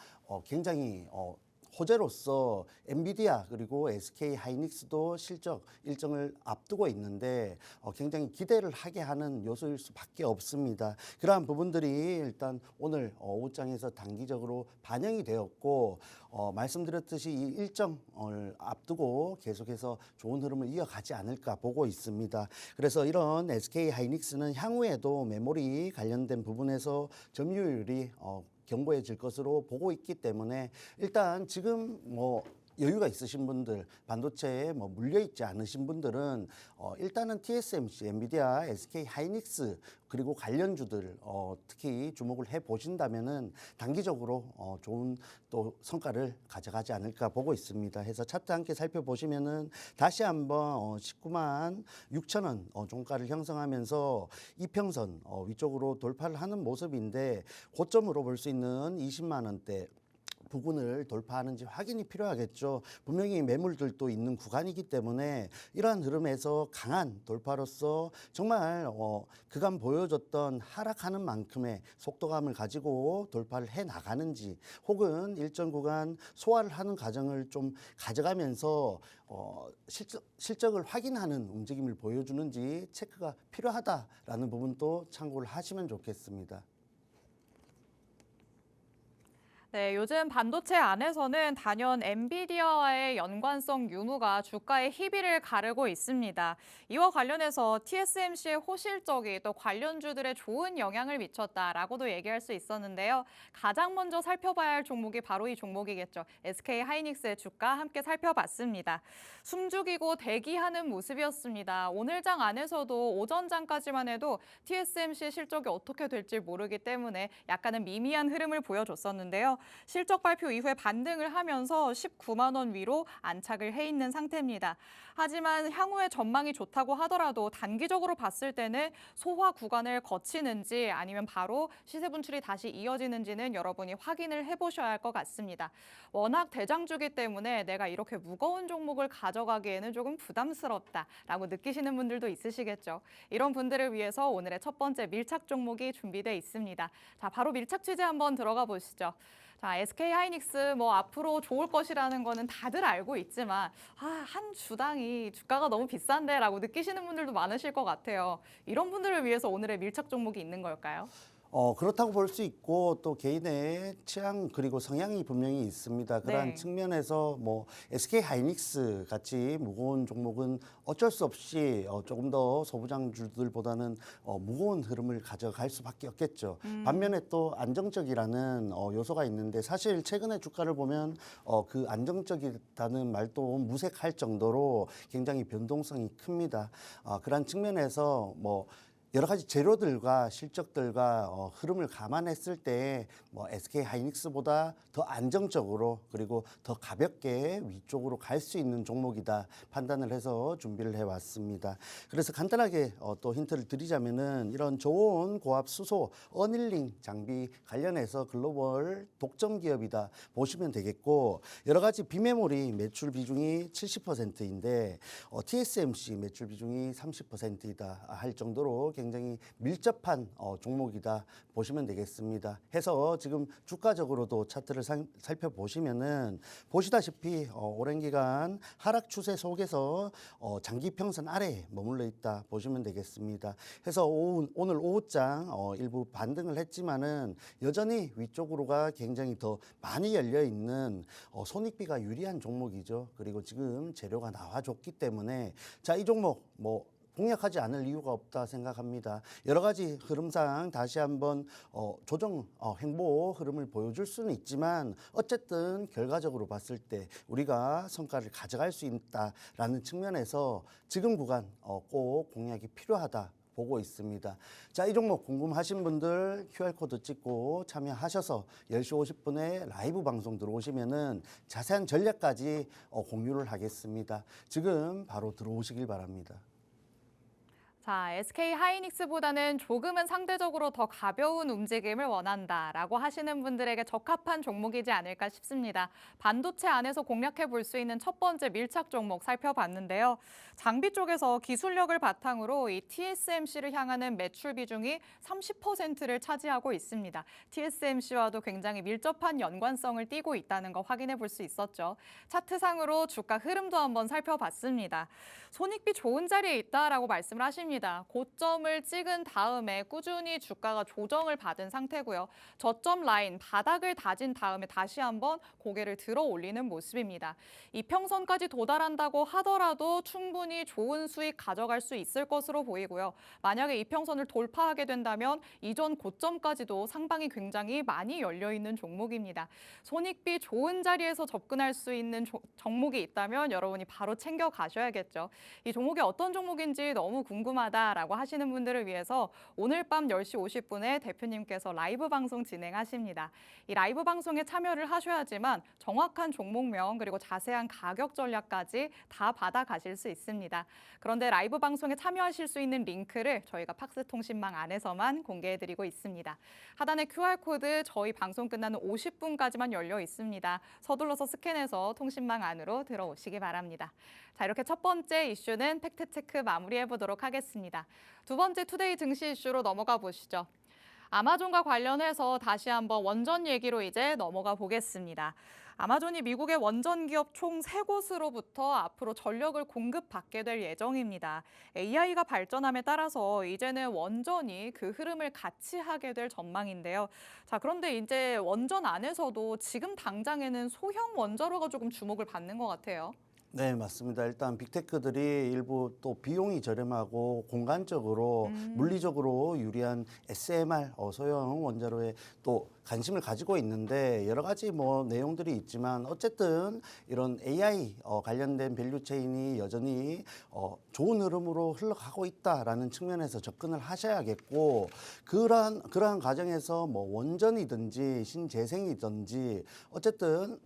굉장히 호재로서 엔비디아 그리고 SK 하이닉스도 실적 일정을 앞두고 있는데 굉장히 기대를 하게 하는 요소일 수밖에 없습니다. 그러한 부분들이 일단 오늘 오후장에서 단기적으로 반영이 되었고 말씀드렸듯이 이 일정을 앞두고 계속해서 좋은 흐름을 이어가지 않을까 보고 있습니다. 그래서 이런 SK 하이닉스는 향후에도 메모리 관련된 부분에서 점유율이 견고해질 것으로 보고 있기 때문에 일단 지금 여유가 있으신 분들, 반도체에 물려 있지 않으신 분들은 일단은 TSMC, 엔비디아, SK 하이닉스 그리고 관련주들 특히 주목을 해 보신다면은 단기적으로 좋은 또 성과를 가져가지 않을까 보고 있습니다. 해서 차트 함께 살펴보시면은 다시 한번 19만 6천 원 종가를 형성하면서 이평선 위쪽으로 돌파를 하는 모습인데 고점으로 볼 수 있는 20만 원대 부분을 돌파하는지 확인이 필요하겠죠. 분명히 매물들도 있는 구간이기 때문에 이러한 흐름에서 강한 돌파로서 정말 그간 보여줬던 하락하는 만큼의 속도감을 가지고 돌파를 해 나가는지 혹은 일정 구간 소화를 하는 과정을 좀 가져가면서 실적을 확인하는 움직임을 보여주는지 체크가 필요하다라는 부분도 참고를 하시면 좋겠습니다. 네, 요즘 반도체 안에서는 단연 엔비디아와의 연관성 유무가 주가의 희비를 가르고 있습니다. 이와 관련해서 TSMC의 호실적이 또 관련주들에 좋은 영향을 미쳤다라고도 얘기할 수 있었는데요. 가장 먼저 살펴봐야 할 종목이 바로 이 종목이겠죠. SK 하이닉스의 주가 함께 살펴봤습니다. 숨죽이고 대기하는 모습이었습니다. 오늘 장 안에서도 오전장까지만 해도 TSMC 실적이 어떻게 될지 모르기 때문에 약간은 미미한 흐름을 보여줬었는데요. 실적 발표 이후에 반등을 하면서 19만 원 위로 안착을 해 있는 상태입니다. 하지만 향후의 전망이 좋다고 하더라도 단기적으로 봤을 때는 소화 구간을 거치는지 아니면 바로 시세 분출이 다시 이어지는지는 여러분이 확인을 해보셔야 할 것 같습니다. 워낙 대장주기 때문에 내가 이렇게 무거운 종목을 가져가기에는 조금 부담스럽다라고 느끼시는 분들도 있으시겠죠. 이런 분들을 위해서 오늘의 첫 번째 밀착 종목이 준비되어 있습니다. 자, 바로 밀착 취재 한번 들어가 보시죠. 자, SK 하이닉스 앞으로 좋을 것이라는 거는 다들 알고 있지만 한 주당이 주가가 너무 비싼데라고 느끼시는 분들도 많으실 것 같아요. 이런 분들을 위해서 오늘의 밀착 종목이 있는 걸까요? 그렇다고 볼 수 있고 또 개인의 취향 그리고 성향이 분명히 있습니다. 그러한 네. 측면에서 SK 하이닉스 같이 무거운 종목은 어쩔 수 없이 조금 더 소부장주들보다는 무거운 흐름을 가져갈 수밖에 없겠죠. 반면에 또 안정적이라는 요소가 있는데 사실 최근에 주가를 보면 그 안정적이라는 말도 무색할 정도로 굉장히 변동성이 큽니다. 그러한 측면에서 여러 가지 재료들과 실적들과 흐름을 감안했을 때 SK 하이닉스보다 더 안정적으로 그리고 더 가볍게 위쪽으로 갈 수 있는 종목이다 판단을 해서 준비를 해왔습니다. 그래서 간단하게 또 힌트를 드리자면은 이런 저온 고압 수소 어닐링 장비 관련해서 글로벌 독점 기업이다 보시면 되겠고 여러 가지 비메모리 매출 비중이 70%인데 TSMC 매출 비중이 30%이다 할 정도로 굉장히 밀접한 종목이다 보시면 되겠습니다. 해서 지금 주가적으로도 차트를 살펴보시면은 보시다시피 오랜 기간 하락 추세 속에서 장기 평선 아래에 머물러 있다 보시면 되겠습니다. 해서 오늘 오후장 일부 반등을 했지만은 여전히 위쪽으로가 굉장히 더 많이 열려 있는 손익비가 유리한 종목이죠. 그리고 지금 재료가 나와줬기 때문에 자, 이 종목 공략하지 않을 이유가 없다 생각합니다. 여러 가지 흐름상 다시 한번 조정 횡보 흐름을 보여줄 수는 있지만 어쨌든 결과적으로 봤을 때 우리가 성과를 가져갈 수 있다라는 측면에서 지금 구간 꼭 공략이 필요하다. 보고 있습니다. 자, 이 종목 궁금하신 분들 QR코드 찍고 참여하셔서 10시 50분에 라이브 방송 들어오시면은 자세한 전략까지 공유를 하겠습니다. 지금 바로 들어오시길 바랍니다. 자, SK 하이닉스보다는 조금은 상대적으로 더 가벼운 움직임을 원한다라고 하시는 분들에게 적합한 종목이지 않을까 싶습니다. 반도체 안에서 공략해 볼 수 있는 첫 번째 밀착 종목 살펴봤는데요. 장비 쪽에서 기술력을 바탕으로 이 TSMC를 향하는 매출 비중이 30%를 차지하고 있습니다. TSMC와도 굉장히 밀접한 연관성을 띠고 있다는 거 확인해 볼 수 있었죠. 차트상으로 주가 흐름도 한번 살펴봤습니다. 손익비 좋은 자리에 있다라고 말씀을 하십니다. 고점을 찍은 다음에 꾸준히 주가가 조정을 받은 상태고요. 저점 라인 바닥을 다진 다음에 다시 한번 고개를 들어 올리는 모습입니다. 이평선까지 도달한다고 하더라도 충분히 좋은 수익 가져갈 수 있을 것으로 보이고요. 만약에 이평선을 돌파하게 된다면 이전 고점까지도 상방이 굉장히 많이 열려 있는 종목입니다. 손익비 좋은 자리에서 접근할 수 있는 종목이 있다면 여러분이 바로 챙겨 가셔야겠죠. 이 종목이 어떤 종목인지 너무 궁금하다라고 하시는 분들을 위해서 오늘 밤 10시 50분에 대표님께서 라이브 방송 진행하십니다. 이 라이브 방송에 참여를 하셔야지만 정확한 종목명 그리고 자세한 가격 전략까지 다 받아가실 수 있습니다. 그런데 라이브 방송에 참여하실 수 있는 링크를 저희가 팍스통신망 안에서만 공개해드리고 있습니다. 하단에 QR코드 저희 방송 끝나는 50분까지만 열려 있습니다. 서둘러서 스캔해서 통신망 안으로 들어오시기 바랍니다. 자, 이렇게 첫 번째 이슈는 팩트체크 마무리해 보도록 하겠습니다. 두 번째 투데이 증시 이슈로 넘어가 보시죠. 아마존과 관련해서 다시 한번 원전 얘기로 이제 넘어가 보겠습니다. 아마존이 미국의 원전 기업 총 3곳으로부터 앞으로 전력을 공급받게 될 예정입니다. AI가 발전함에 따라서 이제는 원전이 그 흐름을 같이 하게 될 전망인데요. 자, 그런데 이제 원전 안에서도 지금 당장에는 소형 원자로가 조금 주목을 받는 것 같아요. 네, 맞습니다. 일단 빅테크들이 일부 또 비용이 저렴하고 공간적으로 물리적으로 유리한 SMR 소형 원자로에 또 관심을 가지고 있는데 여러 가지 뭐 내용들이 있지만 어쨌든 이런 AI 관련된 밸류 체인이 여전히 좋은 흐름으로 흘러가고 있다라는 측면에서 접근을 하셔야겠고 그러한 과정에서 뭐 원전이든지 신재생이든지 어쨌든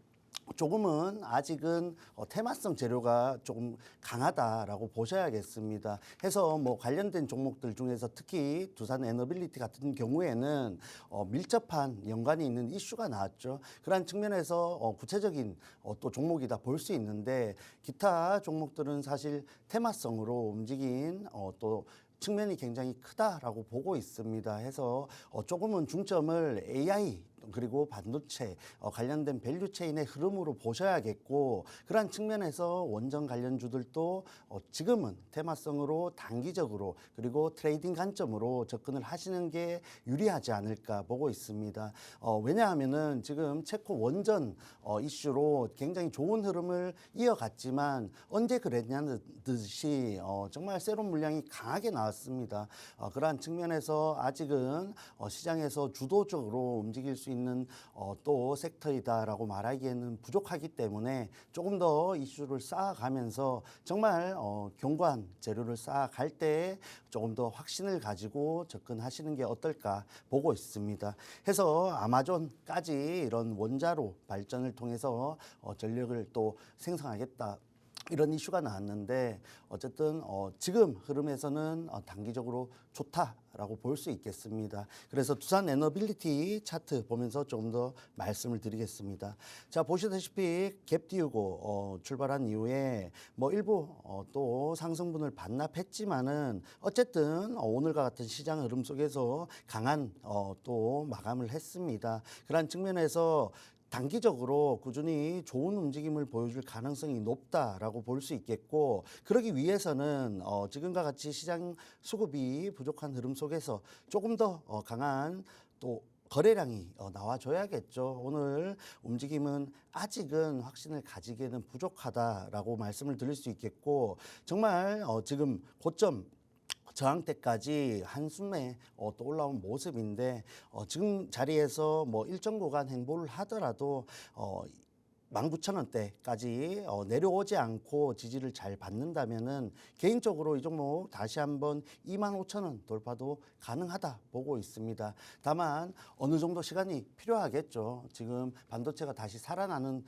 조금은 아직은 테마성 재료가 조금 강하다라고 보셔야겠습니다. 해서 뭐 관련된 종목들 중에서 특히 두산 에너빌리티 같은 경우에는 밀접한 연관이 있는 이슈가 나왔죠. 그러한 측면에서 구체적인 또 종목이다 볼 수 있는데 기타 종목들은 사실 테마성으로 움직인 또 측면이 굉장히 크다라고 보고 있습니다. 해서 조금은 중점을 AI 그리고 반도체 관련된 밸류체인의 흐름으로 보셔야겠고 그러한 측면에서 원전 관련주들도 지금은 테마성으로 단기적으로 그리고 트레이딩 관점으로 접근을 하시는 게 유리하지 않을까 보고 있습니다. 왜냐하면은 지금 체코 원전 이슈로 굉장히 좋은 흐름을 이어갔지만 언제 그랬냐는 듯이 정말 세론 물량이 강하게 나왔습니다. 그러한 측면에서 아직은 시장에서 주도적으로 움직일 수 있는 또 섹터이다라고 말하기에는 부족하기 때문에 조금 더 이슈를 쌓아가면서 정말 견고한 재료를 쌓아갈 때 조금 더 확신을 가지고 접근하시는 게 어떨까 보고 있습니다. 해서 아마존까지 이런 원자로 발전을 통해서 전력을 또 생성하겠다. 이런 이슈가 나왔는데 어쨌든 지금 흐름에서는 단기적으로 좋다라고 볼 수 있겠습니다. 그래서 두산 에너빌리티 차트 보면서 조금 더 말씀을 드리겠습니다. 자, 보시다시피 갭 띄우고 출발한 이후에 뭐 일부 또 상승분을 반납했지만은 어쨌든 오늘과 같은 시장 흐름 속에서 강한 또 마감을 했습니다. 그런 측면에서 단기적으로 꾸준히 좋은 움직임을 보여줄 가능성이 높다라고 볼 수 있겠고 그러기 위해서는 지금과 같이 시장 수급이 부족한 흐름 속에서 조금 더 강한 또 거래량이 나와줘야겠죠. 오늘 움직임은 아직은 확신을 가지기에는 부족하다라고 말씀을 드릴 수 있겠고 정말 지금 고점 저항대까지 한숨에 또 올라온 모습인데 지금 자리에서 뭐 일정 구간 행보를 하더라도 19,000원대까지 내려오지 않고 지지를 잘 받는다면은 개인적으로 이 종목 다시 한번 25,000원 돌파도 가능하다 보고 있습니다. 다만 어느 정도 시간이 필요하겠죠. 지금 반도체가 다시 살아나는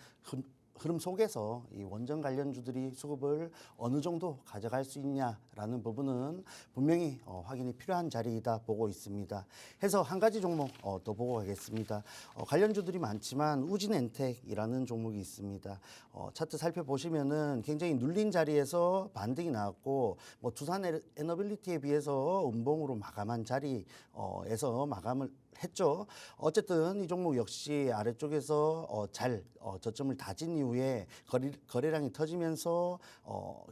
흐름 속에서 이 원전 관련주들이 수급을 어느 정도 가져갈 수 있냐라는 부분은 분명히 확인이 필요한 자리이다 보고 있습니다. 해서 한 가지 종목 더 보고 가겠습니다. 관련주들이 많지만 우진엔텍이라는 종목이 있습니다. 차트 살펴보시면은 굉장히 눌린 자리에서 반등이 나왔고 뭐 두산 에너빌리티에 비해서 음봉으로 마감한 자리에서 마감을 했죠. 어쨌든 이 종목 역시 아래쪽에서 잘 저점을 다진 이후에 거래량이 터지면서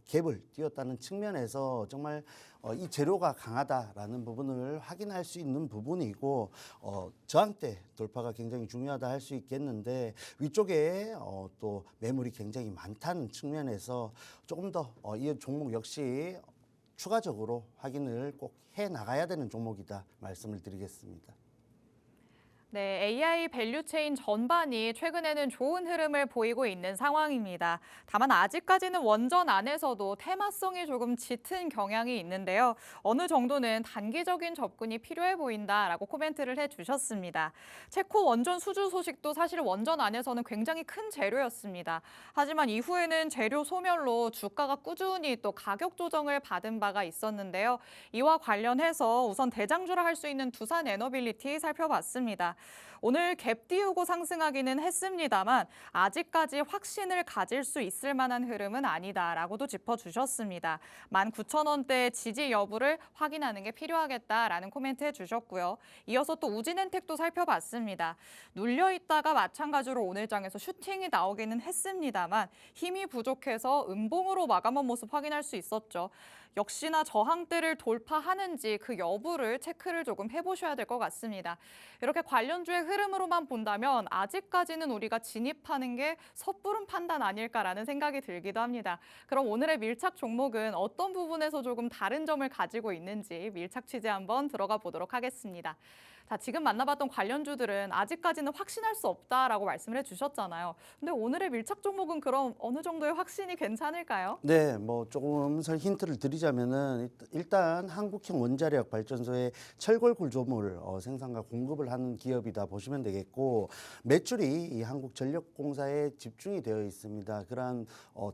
갭을 띄웠다는 측면에서 정말 이 재료가 강하다라는 부분을 확인할 수 있는 부분이고 저항대 돌파가 굉장히 중요하다 할 수 있겠는데 위쪽에 또 매물이 굉장히 많다는 측면에서 조금 더 이 종목 역시 추가적으로 확인을 꼭 해 나가야 되는 종목이다 말씀을 드리겠습니다. 네, AI 밸류체인 전반이 최근에는 좋은 흐름을 보이고 있는 상황입니다. 다만 아직까지는 원전 안에서도 테마성이 조금 짙은 경향이 있는데요. 어느 정도는 단기적인 접근이 필요해 보인다라고 코멘트를 해주셨습니다. 체코 원전 수주 소식도 사실 원전 안에서는 굉장히 큰 재료였습니다. 하지만 이후에는 재료 소멸로 주가가 꾸준히 또 가격 조정을 받은 바가 있었는데요. 이와 관련해서 우선 대장주라 할 수 있는 두산 에너빌리티 살펴봤습니다. 오늘 갭 띄우고 상승하기는 했습니다만 아직까지 확신을 가질 수 있을 만한 흐름은 아니다라고도 짚어주셨습니다. 19,000원대 지지 여부를 확인하는 게 필요하겠다라는 코멘트 해주셨고요. 이어서 또 우진엔텍도 살펴봤습니다. 눌려있다가 마찬가지로 오늘 장에서 슈팅이 나오기는 했습니다만 힘이 부족해서 음봉으로 마감한 모습 확인할 수 있었죠. 역시나 저항대를 돌파하는지 그 여부를 체크를 조금 해보셔야 될 것 같습니다. 이렇게 관련주의 흐름으로만 본다면 아직까지는 우리가 진입하는 게 섣부른 판단 아닐까라는 생각이 들기도 합니다. 그럼 오늘의 밀착 종목은 어떤 부분에서 조금 다른 점을 가지고 있는지 밀착 취재 한번 들어가 보도록 하겠습니다. 자, 지금 만나봤던 관련주들은 아직까지는 확신할 수 없다라고 말씀을 해주셨잖아요. 근데 오늘의 밀착 종목은 그럼 어느 정도의 확신이 괜찮을까요? 네, 뭐 조금 힌트를 드리자면은 일단 한국형 원자력 발전소의 철골 구조물 생산과 공급을 하는 기업이다 보시면 되겠고 매출이 이 한국전력공사에 집중이 되어 있습니다. 그러한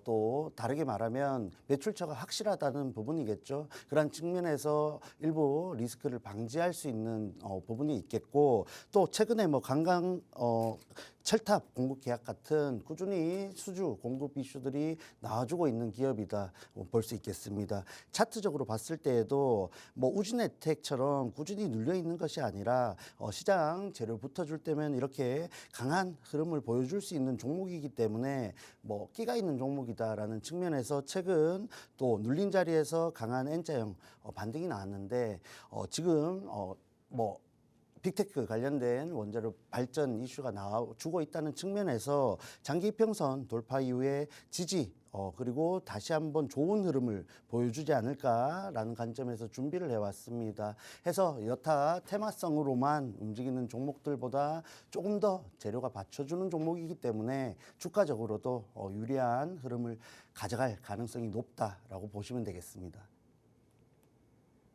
또 다르게 말하면 매출처가 확실하다는 부분이겠죠. 그러한 측면에서 일부 리스크를 방지할 수 있는 부분이 있겠고 또 최근에 뭐 관광 철탑 공급 계약 같은 꾸준히 수주 공급 이슈들이 나와주고 있는 기업이다 볼 수 있겠습니다. 차트적으로 봤을 때에도 뭐 우진혜택처럼 꾸준히 눌려 있는 것이 아니라 시장 재료 붙어줄 때면 이렇게 강한 흐름을 보여줄 수 있는 종목이기 때문에 뭐 끼가 있는 종목이다라는 측면에서 최근 또 눌린 자리에서 강한 N자형 반등이 나왔는데 지금 뭐 빅테크 관련된 원자력 발전 이슈가 나와주고 있다는 측면에서 장기 이평선 돌파 이후에 지지 그리고 다시 한번 좋은 흐름을 보여주지 않을까라는 관점에서 준비를 해왔습니다. 해서 여타 테마성으로만 움직이는 종목들보다 조금 더 재료가 받쳐주는 종목이기 때문에 주가적으로도 유리한 흐름을 가져갈 가능성이 높다라고 보시면 되겠습니다.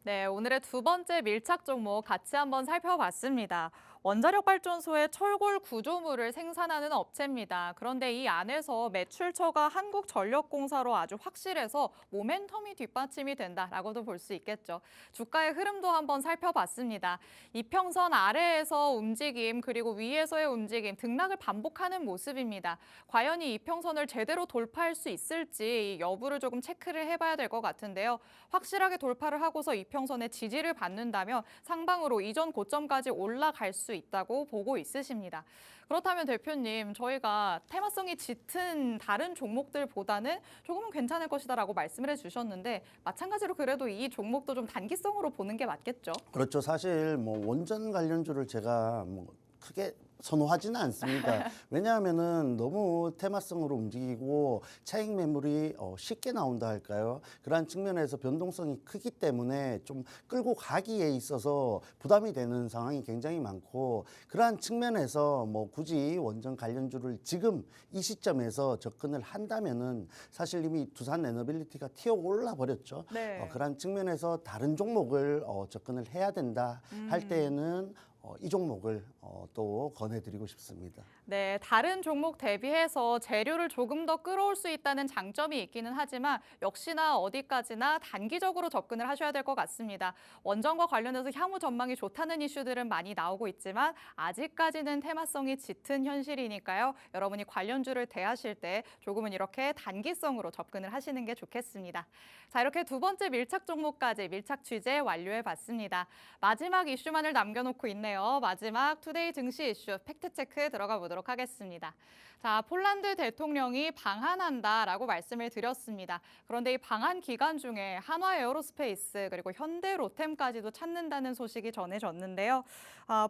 네, 오늘의 두 번째 밀착 종목 같이 한번 살펴봤습니다. 원자력 발전소의 철골 구조물을 생산하는 업체입니다. 그런데 이 안에서 매출처가 한국전력공사로 아주 확실해서 모멘텀이 뒷받침이 된다라고도 볼 수 있겠죠. 주가의 흐름도 한번 살펴봤습니다. 이평선 아래에서 움직임 그리고 위에서의 움직임 등락을 반복하는 모습입니다. 과연 이 이평선을 제대로 돌파할 수 있을지 여부를 조금 체크를 해봐야 될 것 같은데요. 확실하게 돌파를 하고서 이평선의 지지를 받는다면 상방으로 이전 고점까지 올라갈 수 있다고 보고 있으십니다. 그렇다면 대표님, 저희가 테마성이 짙은 다른 종목들보다는 조금은 괜찮을 것이다라고 말씀을 해주셨는데 마찬가지로 그래도 이 종목도 좀 단기성으로 보는 게 맞겠죠? 그렇죠. 사실 뭐 원전 관련주를 제가 뭐 크게 선호하지는 않습니다. 왜냐하면은 너무 테마성으로 움직이고 차익 매물이 쉽게 나온다 할까요? 그러한 측면에서 변동성이 크기 때문에 좀 끌고 가기에 있어서 부담이 되는 상황이 굉장히 많고, 그러한 측면에서 뭐 굳이 원전 관련주를 지금 이 시점에서 접근을 한다면은 사실 이미 두산 에너빌리티가 튀어 올라 버렸죠. 네. 그러한 측면에서 다른 종목을 접근을 해야 된다 할 때에는 이 종목을 또 권해드리고 싶습니다. 네, 다른 종목 대비해서 재료를 조금 더 끌어올 수 있다는 장점이 있기는 하지만 역시나 어디까지나 단기적으로 접근을 하셔야 될 것 같습니다. 원전과 관련해서 향후 전망이 좋다는 이슈들은 많이 나오고 있지만 아직까지는 테마성이 짙은 현실이니까요. 여러분이 관련주를 대하실 때 조금은 이렇게 단기성으로 접근을 하시는 게 좋겠습니다. 자, 이렇게 두 번째 밀착 종목까지 밀착 취재 완료해 봤습니다. 마지막 이슈만을 남겨놓고 있네요. 마지막 투데이 증시 이슈 팩트체크 들어가 보도록 하겠습니다. 자, 폴란드 대통령이 방한한다라고 말씀을 드렸습니다. 그런데 이 방한 기간 중에 한화 에어로스페이스 그리고 현대 로템까지도 찾는다는 소식이 전해졌는데요.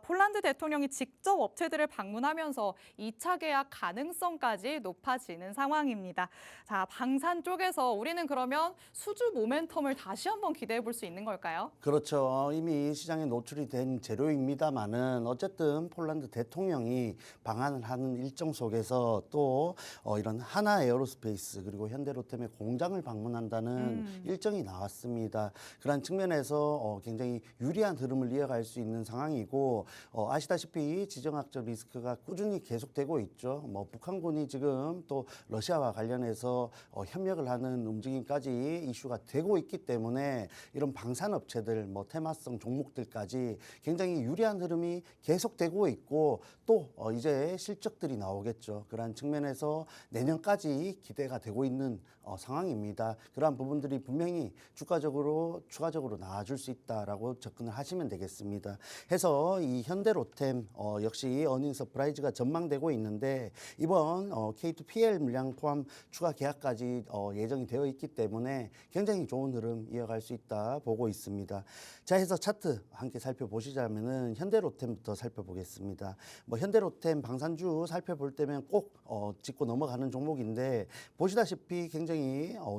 폴란드 대통령이 직접 업체들을 방문하면서 2차 계약 가능성까지 높아지는 상황입니다. 자, 방산 쪽에서 우리는 그러면 수주 모멘텀을 다시 한번 기대해 볼 수 있는 걸까요? 그렇죠. 이미 시장에 노출이 된 재료입니다만은 어쨌든 폴란드 대통령이 방한을 하는 일정 속에서 또 이런 하나 에어로스페이스 그리고 현대로템의 공장을 방문한다는 일정이 나왔습니다. 그런 측면에서 굉장히 유리한 흐름을 이어갈 수 있는 상황이고, 아시다시피 지정학적 리스크가 꾸준히 계속되고 있죠. 뭐 북한군이 지금 또 러시아와 관련해서 협력을 하는 움직임까지 이슈가 되고 있기 때문에 이런 방산업체들, 뭐 테마성 종목들까지 굉장히 유리한 흐름이 계속되고 있고, 또 이제 실적들이 나오겠죠. 그러한 측면에서 내년까지 기대가 되고 있는 상황입니다. 그러한 부분들이 분명히 주가적으로 추가적으로 나아줄 수 있다라고 접근을 하시면 되겠습니다. 해서 이 현대로템 역시 어닝 서프라이즈가 전망되고 있는데, 이번 K2PL 물량 포함 추가 계약까지 예정이 되어 있기 때문에 굉장히 좋은 흐름 이어갈 수 있다 보고 있습니다. 자, 해서 차트 함께 살펴보시자면은 현대로템부터 살펴보겠습니다. 뭐 현대로템 방산주 살펴볼 때면 꼭 짚고 넘어가는 종목인데, 보시다시피 굉장히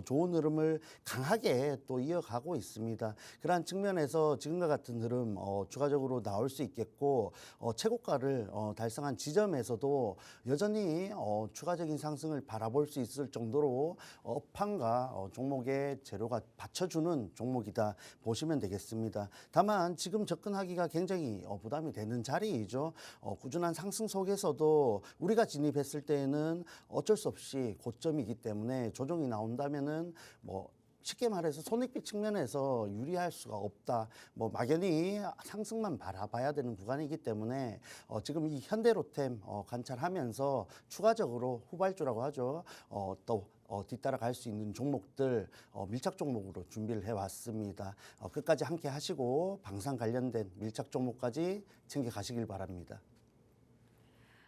좋은 흐름을 강하게 또 이어가고 있습니다. 그러한 측면에서 지금과 같은 흐름 추가적으로 나올 수 있겠고, 최고가를 달성한 지점에서도 여전히 추가적인 상승을 바라볼 수 있을 정도로 업황과 종목의 재료가 받쳐주는 종목이다 보시면 되겠습니다. 다만 지금 접근하기가 굉장히 부담이 되는 자리이죠. 꾸준한 상승 속에서도 우리가 진입했을 때에는 어쩔 수 없이 고점이기 때문에 조정이 나온다면은 뭐 쉽게 말해서 손익비 측면에서 유리할 수가 없다. 뭐 막연히 상승만 바라봐야 되는 구간이기 때문에 지금 이 현대로템 관찰하면서 추가적으로 후발주라고 하죠. 또 뒤따라 갈 수 있는 종목들 밀착 종목으로 준비를 해왔습니다. 끝까지 함께 하시고 방산 관련된 밀착 종목까지 챙겨 가시길 바랍니다.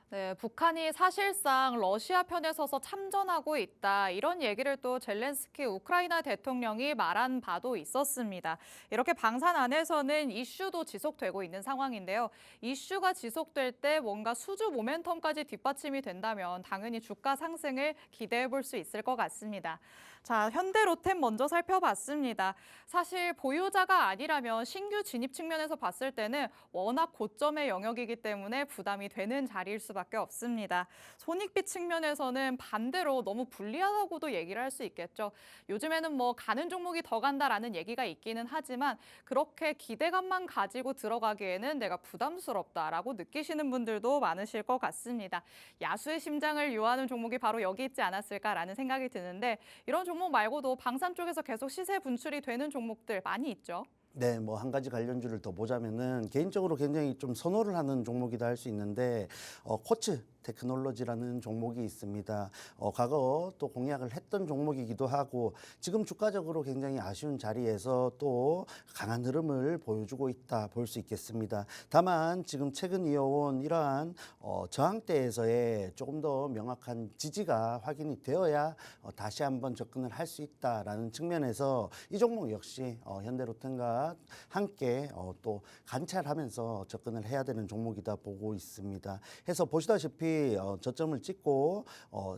네, 북한이 사실상 러시아 편에 서서 참전하고 있다. 이런 얘기를 또 젤렌스키 우크라이나 대통령이 말한 바도 있었습니다. 이렇게 방산 안에서는 이슈도 지속되고 있는 상황인데요. 이슈가 지속될 때 뭔가 수주 모멘텀까지 뒷받침이 된다면 당연히 주가 상승을 기대해 볼 수 있을 것 같습니다. 자, 현대로템 먼저 살펴봤습니다. 사실 보유자가 아니라면 신규 진입 측면에서 봤을 때는 워낙 고점의 영역이기 때문에 부담이 되는 자리일 수밖에 없습니다. 손익비 측면에서는 반대로 너무 불리하다고도 얘기를 할 수 있겠죠. 요즘에는 뭐 가는 종목이 더 간다라는 얘기가 있기는 하지만 그렇게 기대감만 가지고 들어가기에는 내가 부담스럽다라고 느끼시는 분들도 많으실 것 같습니다. 야수의 심장을 요하는 종목이 바로 여기 있지 않았을까라는 생각이 드는데, 이런 종목 말고도 방산 쪽에서 계속 시세 분출이 되는 종목들 많이 있죠. 네, 뭐 한 가지 관련주를 더 보자면은 개인적으로 굉장히 좀 선호를 하는 종목이다 할 수 있는데, 코츠 테크놀로지라는 종목이 있습니다. 과거 또 공약을 했던 종목이기도 하고 지금 주가적으로 굉장히 아쉬운 자리에서 또 강한 흐름을 보여주고 있다 볼 수 있겠습니다. 다만 지금 최근 이어온 이러한 저항대에서의 조금 더 명확한 지지가 확인이 되어야 다시 한번 접근을 할 수 있다라는 측면에서 이 종목 역시 현대로템과 함께 또 관찰하면서 접근을 해야 되는 종목이다 보고 있습니다. 해서 보시다시피 저점을 찍고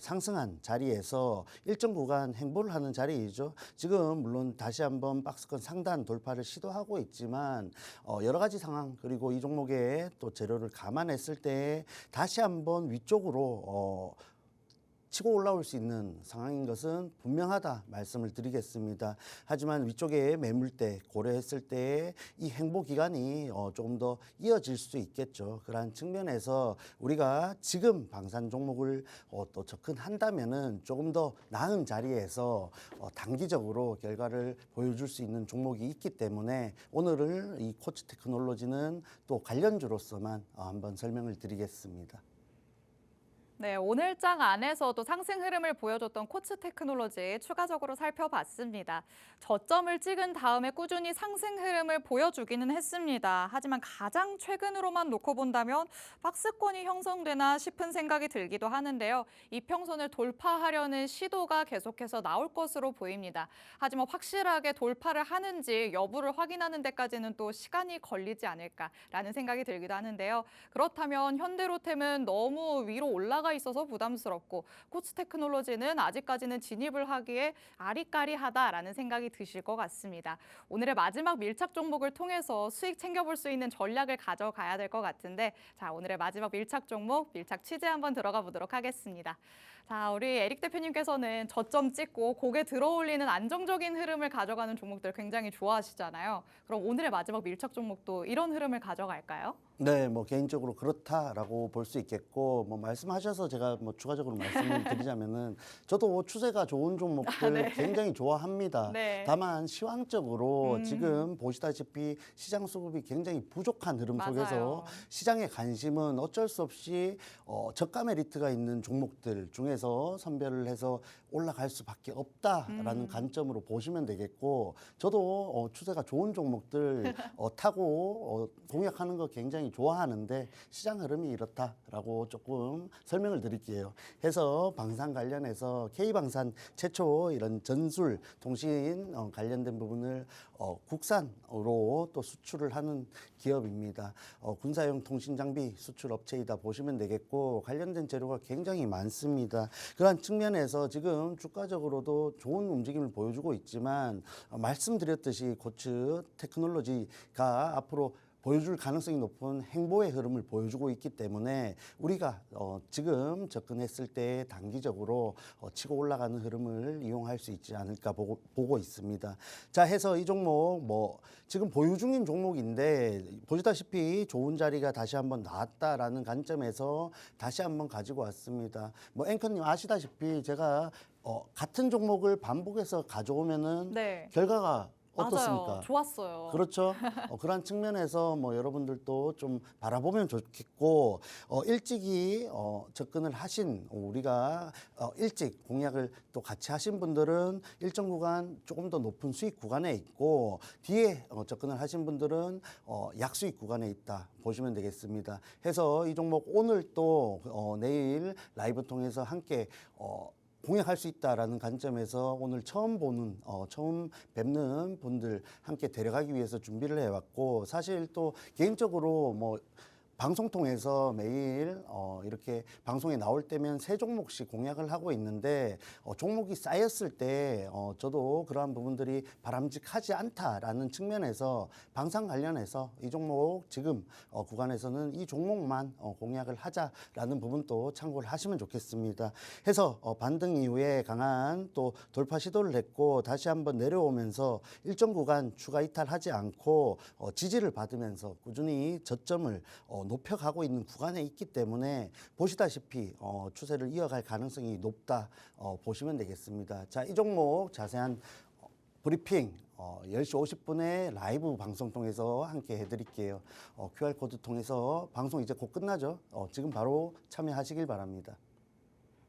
상승한 자리에서 일정 구간 행보를 하는 자리이죠. 지금 물론 다시 한번 박스권 상단 돌파를 시도하고 있지만 여러 가지 상황 그리고 이 종목의 또 재료를 감안했을 때 다시 한번 위쪽으로 치고 올라올 수 있는 상황인 것은 분명하다 말씀을 드리겠습니다. 하지만 위쪽에 매물대 고려했을 때 이 행보 기간이 조금 더 이어질 수 있겠죠. 그러한 측면에서 우리가 지금 방산 종목을 또 접근한다면은 조금 더 나은 자리에서 단기적으로 결과를 보여줄 수 있는 종목이 있기 때문에 오늘은 이 코츠 테크놀로지는 또 관련주로서만 한번 설명을 드리겠습니다. 네, 오늘 장 안에서도 상승 흐름을 보여줬던 코츠 테크놀로지 추가적으로 살펴봤습니다. 저점을 찍은 다음에 꾸준히 상승 흐름을 보여주기는 했습니다. 하지만 가장 최근으로만 놓고 본다면 박스권이 형성되나 싶은 생각이 들기도 하는데요. 이평선을 돌파하려는 시도가 계속해서 나올 것으로 보입니다. 하지만 확실하게 돌파를 하는지 여부를 확인하는 데까지는 또 시간이 걸리지 않을까라는 생각이 들기도 하는데요. 그렇다면 현대로템은 너무 위로 올라가 있어서 부담스럽고 코츠 테크놀로지는 아직까지는 진입을 하기에 아리까리하다라는 생각이 드실 것 같습니다. 오늘의 마지막 밀착 종목을 통해서 수익 챙겨볼 수 있는 전략을 가져가야 될 것 같은데 자, 오늘의 마지막 밀착 종목, 밀착 취재 한번 들어가 보도록 하겠습니다. 자, 우리 에릭 대표님께서는 저점 찍고 고개 들어올리는 안정적인 흐름을 가져가는 종목들 굉장히 좋아하시잖아요. 그럼 오늘의 마지막 밀착 종목도 이런 흐름을 가져갈까요? 네, 뭐 개인적으로 그렇다라고 볼 수 있겠고 뭐 말씀하셔서 제가 뭐 추가적으로 말씀을 드리자면은 저도 추세가 좋은 종목들 네. 굉장히 좋아합니다. 네. 다만 시황적으로 지금 보시다시피 시장 수급이 굉장히 부족한 흐름 맞아요. 속에서 시장의 관심은 어쩔 수 없이 저가 메리트가 있는 종목들 중에서 선별을 해서 올라갈 수밖에 없다라는 관점으로 보시면 되겠고 저도 추세가 좋은 종목들 타고 공략하는 거 굉장히 좋아하는데 시장 흐름이 이렇다라고 조금 설명을 드릴게요. 해서 방산 관련해서 K방산 최초 이런 전술 통신 관련된 부분을 국산으로 또 수출을 하는 기업입니다. 군사용 통신 장비 수출 업체이다 보시면 되겠고 관련된 재료가 굉장히 많습니다. 그러한 측면에서 지금 주가적으로도 좋은 움직임을 보여주고 있지만 말씀드렸듯이 코츠 테크놀로지가 앞으로 보여줄 가능성이 높은 행보의 흐름을 보여주고 있기 때문에 우리가 지금 접근했을 때 단기적으로 치고 올라가는 흐름을 이용할 수 있지 않을까 보고 있습니다. 자, 해서 이 종목 뭐 지금 보유 중인 종목인데 보시다시피 좋은 자리가 다시 한번 나왔다라는 관점에서 다시 한번 가지고 왔습니다. 뭐 앵커님 아시다시피 제가 같은 종목을 반복해서 가져오면은 네. 결과가 어떻습니까? 맞아요. 좋았어요. 그렇죠. 그런 측면에서 뭐 여러분들도 좀 바라보면 좋겠고 일찍이 접근을 하신 우리가 일찍 공약을 또 같이 하신 분들은 일정 구간 조금 더 높은 수익 구간에 있고 뒤에 접근을 하신 분들은 약수익 구간에 있다 보시면 되겠습니다. 해서 이 종목 오늘 또 내일 라이브 통해서 함께 공략할 수 있다라는 관점에서 오늘 처음 보는 처음 뵙는 분들 함께 데려가기 위해서 준비를 해왔고 사실 또 개인적으로 뭐 방송 통해서 매일 이렇게 방송에 나올 때면 세 종목씩 공약을 하고 있는데 종목이 쌓였을 때 저도 그러한 부분들이 바람직하지 않다라는 측면에서 방산 관련해서 이 종목 지금 구간에서는 이 종목만 공약을 하자라는 부분도 참고를 하시면 좋겠습니다. 해서 반등 이후에 강한 또 돌파 시도를 했고 다시 한번 내려오면서 일정 구간 추가 이탈하지 않고 지지를 받으면서 꾸준히 저점을 높여가고 있는 구간에 있기 때문에 보시다시피 추세를 이어갈 가능성이 높다 보시면 되겠습니다. 자, 이 종목 자세한 브리핑 10시 50분에 라이브 방송 통해서 함께 해드릴게요. QR코드 통해서 방송 이제 곧 끝나죠. 지금 바로 참여하시길 바랍니다.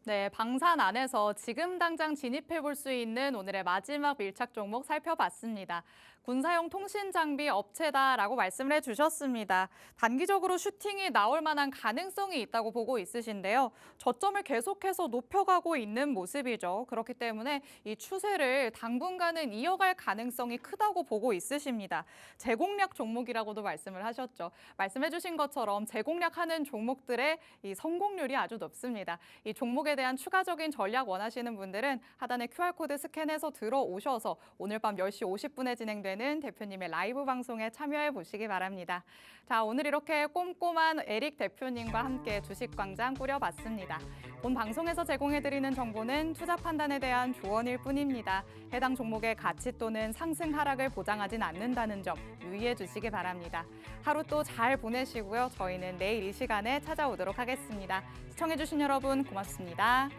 네, 방산 안에서 지금 당장 진입해 볼 수 있는 오늘의 마지막 밀착 종목 살펴봤습니다. 군사용 통신 장비 업체다라고 말씀을 해주셨습니다. 단기적으로 슈팅이 나올 만한 가능성이 있다고 보고 있으신데요. 저점을 계속해서 높여가고 있는 모습이죠. 그렇기 때문에 이 추세를 당분간은 이어갈 가능성이 크다고 보고 있으십니다. 제공략 종목이라고도 말씀을 하셨죠. 말씀해주신 것처럼 제공략하는 종목들의 이 성공률이 아주 높습니다. 이 종목에 대한 추가적인 전략 원하시는 분들은 하단에 QR코드 스캔해서 들어오셔서 오늘 밤 10시 50분에 진행되는 대표님의 라이브 방송에 참여해 보시기 바랍니다. 자, 오늘 이렇게 꼼꼼한 에릭 대표님과 함께 주식광장 꾸려봤습니다. 본 방송에서 제공해드리는 정보는 투자 판단에 대한 조언일 뿐입니다. 해당 종목의 가치 또는 상승 하락을 보장하진 않는다는 점 유의해 주시기 바랍니다. 하루 또 잘 보내시고요. 저희는 내일 이 시간에 찾아오도록 하겠습니다. 시청해주신 여러분 고맙습니다.